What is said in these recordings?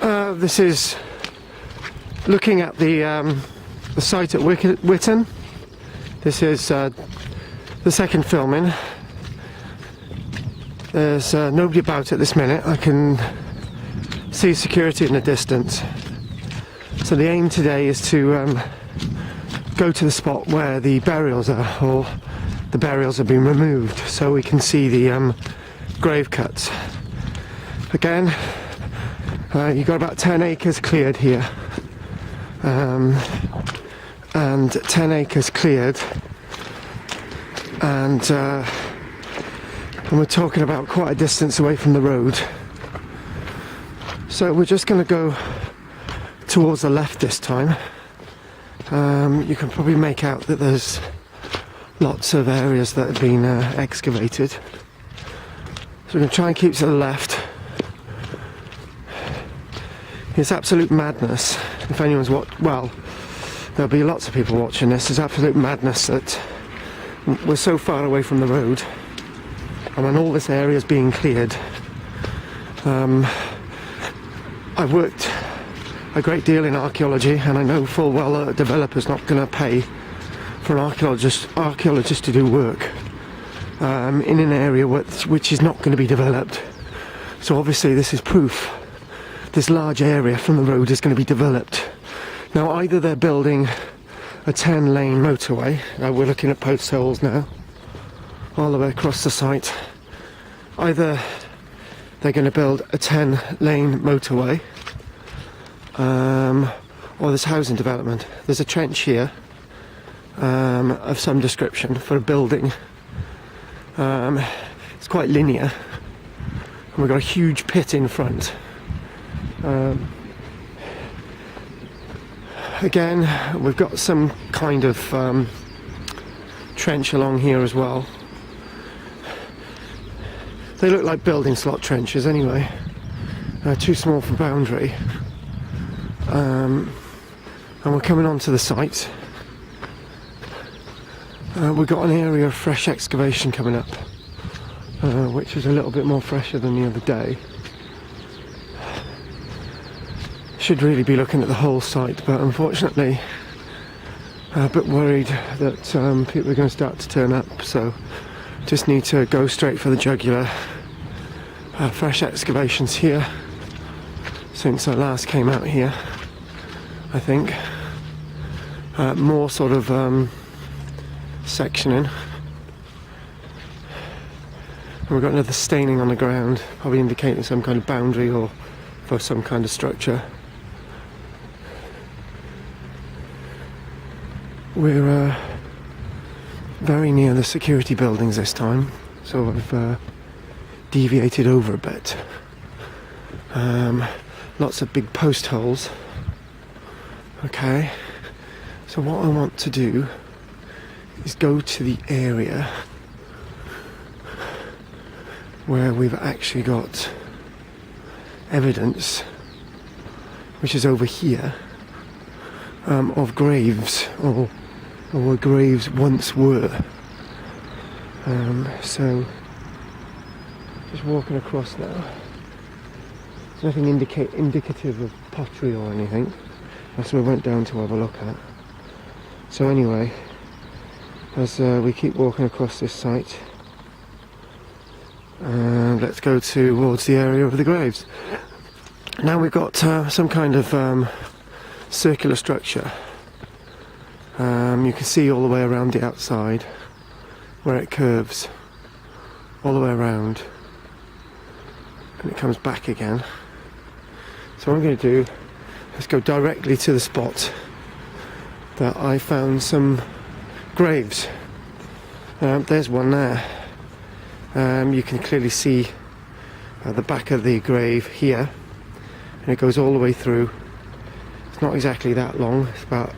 This is looking at the site at Witten. This is the second filming. There's nobody about at this minute. I can see security in the distance. So the aim today is to go to the spot where the burials are, or the burials have been removed, so we can see the grave cuts. Again, you've got about 10 acres cleared here, and 10 acres cleared, and we're talking about quite a distance away from the road. So we're just going to go towards the left this time. You can probably make out that there's lots of areas that have been excavated. So we're going to try and keep to the left. It's absolute madness. If anyone's well, there'll be lots of people watching this. It's absolute madness that we're so far away from the road, and when all this area is being cleared. I've worked a great deal in archaeology, and I know full well that a developer's not going to pay for an archaeologist to do work in an area which is not going to be developed. So obviously this is proof. This large area from the road is going to be developed. Now either they're building a 10-lane motorway, we're looking at post holes now, all the way across the site. Either they're going to build a 10-lane motorway, or there's housing development. There's a trench here of some description for a building. It's quite linear, and we've got a huge pit in front. Again, we've got some kind of trench along here as well. They look like building slot trenches anyway, too small for boundary. And we're coming onto the site. We've got an area of fresh excavation coming up, which is a little bit more fresher than the other day. Should really be looking at the whole site, but unfortunately a bit worried that people are going to start to turn up, so just need to go straight for the jugular. Fresh excavations here since I last came out here, I think. More sort of sectioning. And we've got another staining on the ground, probably indicating some kind of boundary or for some kind of structure. We're very near the security buildings this time, so I've deviated over a bit. Lots of big post holes. Okay, so what I want to do is go to the area where we've actually got evidence, which is over here, of graves, or where graves once were. So just walking across now. There's nothing indicative of pottery or anything. That's what we went down to have a look at. So anyway, as we keep walking across this site, let's go towards the area of the graves. Now we've got some kind of circular structure. You can see all the way around the outside where it curves all the way around, and it comes back again. So what I'm going to do is go directly to the spot that I found some graves. There's one there. You can clearly see the back of the grave here, and it goes all the way through. It's not exactly that long, it's about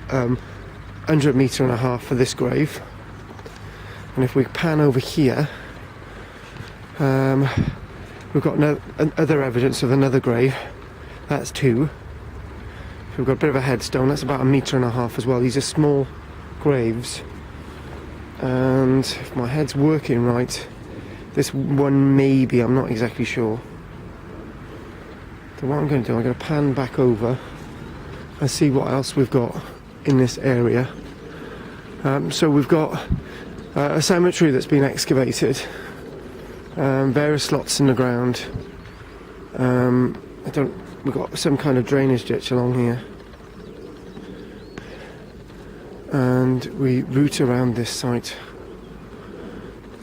under 1.5 meters for this grave. And if we pan over here, we've got other evidence of another grave. That's 2. So we've got a bit of a headstone, that's about 1.5 meters as well. These are small graves, and if my head's working right, this one maybe, I'm not exactly sure. So what I'm going to do, I'm going to pan back over and see what else we've got in this area. So we've got a cemetery that's been excavated, various slots in the ground. We've got some kind of drainage ditch along here, and we route around this site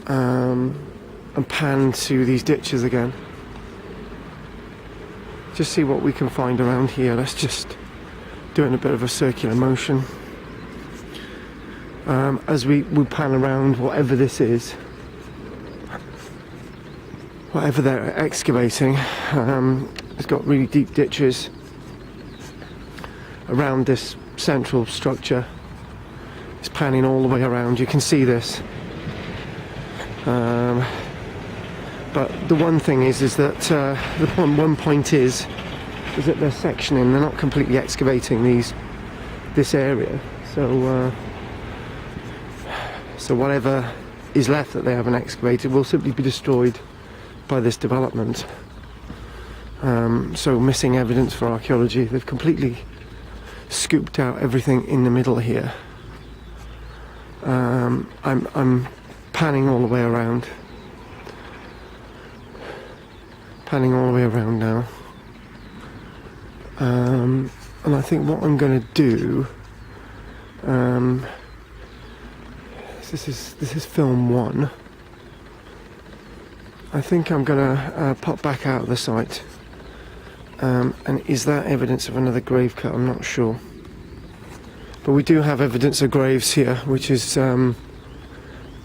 and pan to these ditches again. Just see what we can find around here. Let's just do it in a bit of a circular motion. As we pan around whatever this is, whatever they're excavating, it's got really deep ditches around this central structure. It's panning all the way around, you can see this. But the one thing is that the one point is that they're sectioning, they're not completely excavating this area. So whatever is left that they haven't excavated will simply be destroyed by this development. So missing evidence for archaeology. They've completely scooped out everything in the middle here. I'm panning all the way around. Panning all the way around now. And I think what I'm going to do, this is film 1. I think I'm going to pop back out of the site. And is that evidence of another grave cut? I'm not sure. But we do have evidence of graves here, which is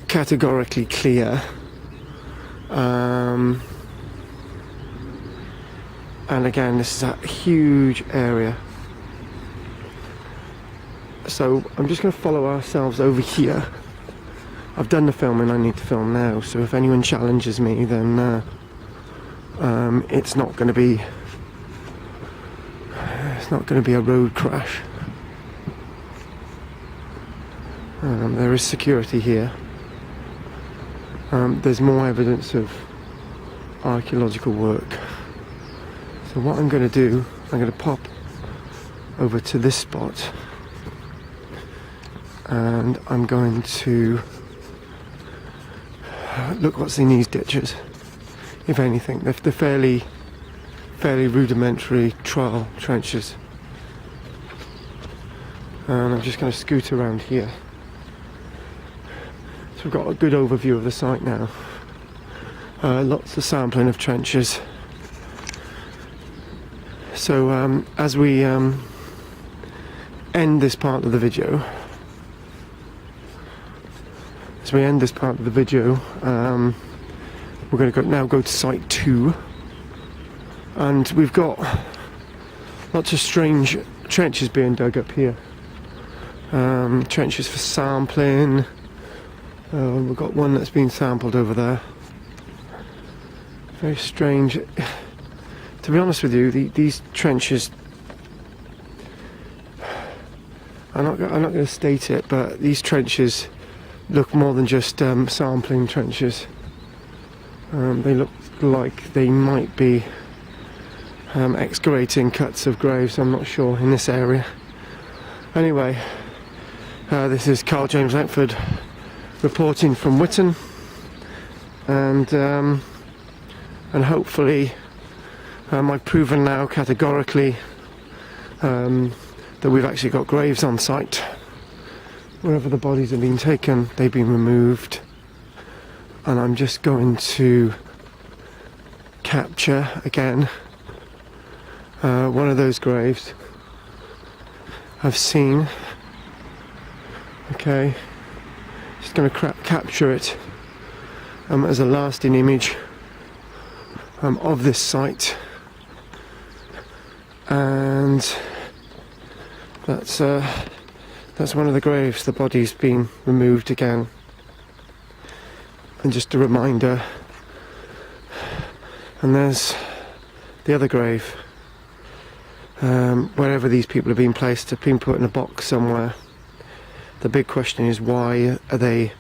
categorically clear. And again, this is a huge area. So I'm just going to follow ourselves over here. I've done the filming I need to film now, so if anyone challenges me, then it's not going to be a road crash. There is security here. There's more evidence of archaeological work. So what I'm going to do, I'm going to pop over to this spot, and I'm going to look what's in these ditches. If anything, they're fairly rudimentary trial trenches. And I'm just going to scoot around here. So we've got a good overview of the site now. Lots of sampling of trenches. So as we end this part of the video, we're going to now go to site 2, and we've got lots of strange trenches being dug up here. Trenches for sampling. We've got one that's been sampled over there. Very strange. To be honest with you, these trenches, I'm not going to state it, but these trenches look more than just sampling trenches. They look like they might be excavating cuts of graves. I'm not sure in this area. Anyway, this is KARL-JAMES LANGFORD reporting from Witten, and hopefully I've proven now categorically that we've actually got graves on site. Wherever the bodies have been taken, they've been removed, and I'm just going to capture again one of those graves I've seen. Okay, just going to capture it as a lasting image of this site, and that's one of the graves. The body's been removed again, and just a reminder. And there's the other grave. Wherever these people have been placed, have been put in a box somewhere. The big question is, why are they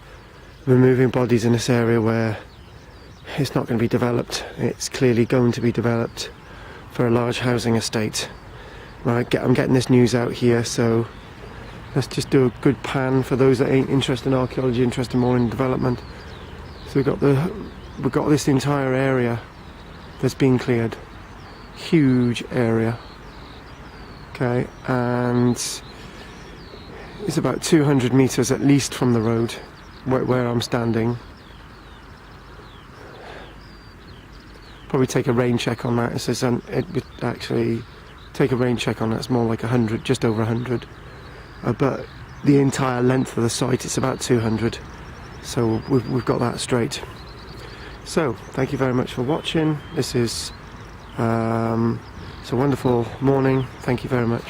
removing bodies in this area where it's not going to be developed? It's clearly going to be developed. for a large housing estate. Right, I'm getting this news out here, so let's just do a good pan for those that ain't interested in archaeology, interested more in development. So we've got this entire area that's been cleared, huge area. Okay, and it's about 200 meters at least from the road where I'm standing. Probably take a rain check on that. It says it would actually take a rain check on that. It's more like 100, just over 100. But the entire length of the site, it's about 200. So we've got that straight. So thank you very much for watching. This is it's a wonderful morning. Thank you very much.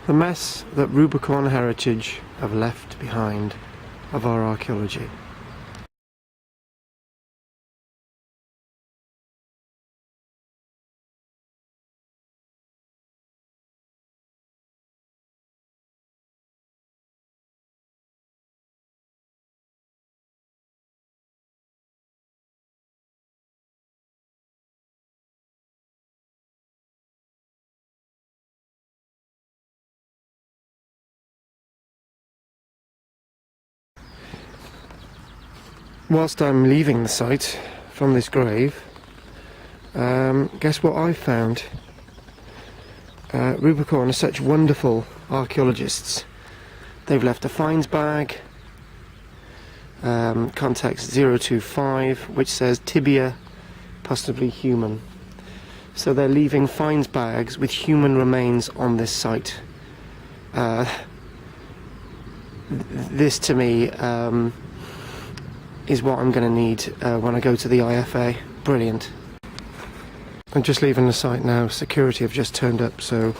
The mess that Rubicon heritage have left behind of our archaeology. Whilst I'm leaving the site from this grave, guess what I found? Rubicon are such wonderful archaeologists. They've left a finds bag, context 025, which says tibia, possibly human. So they're leaving finds bags with human remains on this site. This to me is what I'm going to need when I go to the IFA. Brilliant. I'm just leaving the site now. Security have just turned up, so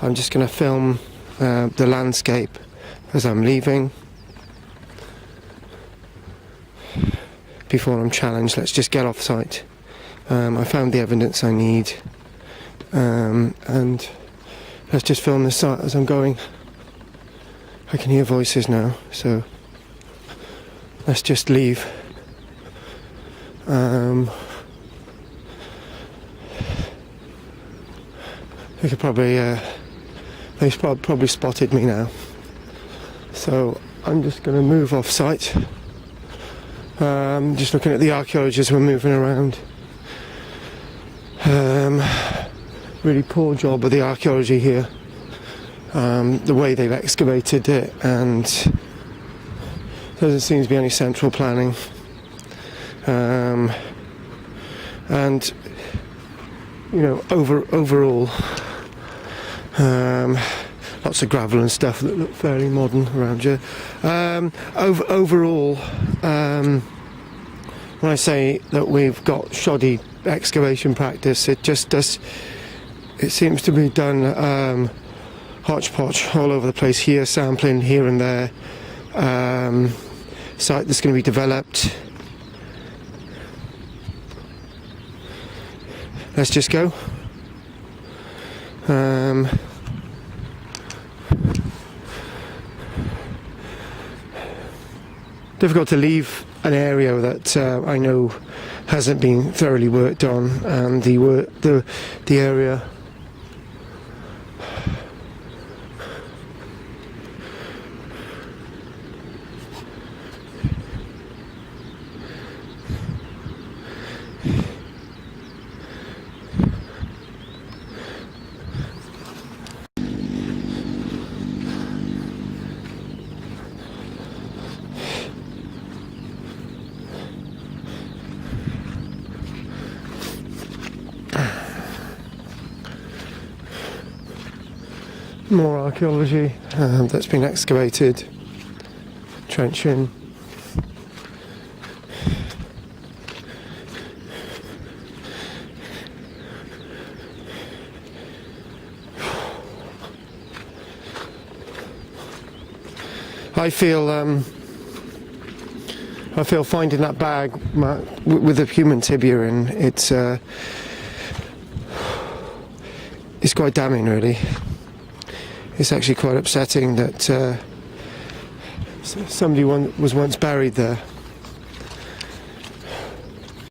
I'm just going to film the landscape as I'm leaving. Before I'm challenged, let's just get off site. I found the evidence I need, and let's just film the site as I'm going. I can hear voices now, so let's just leave. They could probably, they've probably spotted me now. So I'm just going to move off site. Just looking at the archaeologists who are moving around. Really poor job of the archaeology here. The way they've excavated it, and there doesn't seem to be any central planning. And you know, overall, lots of gravel and stuff that look fairly modern around here. Overall, when I say that we've got shoddy excavation practice, it just does. It seems to be done hodgepodge all over the place. Here, sampling here and there. Site that's going to be developed. Let's just go. Difficult to leave an area that I know hasn't been thoroughly worked on, and the area more archaeology that's been excavated, trenching. I feel finding that bag with a human tibia in it's quite damning, really. it's actually quite upsetting that somebody was once buried there.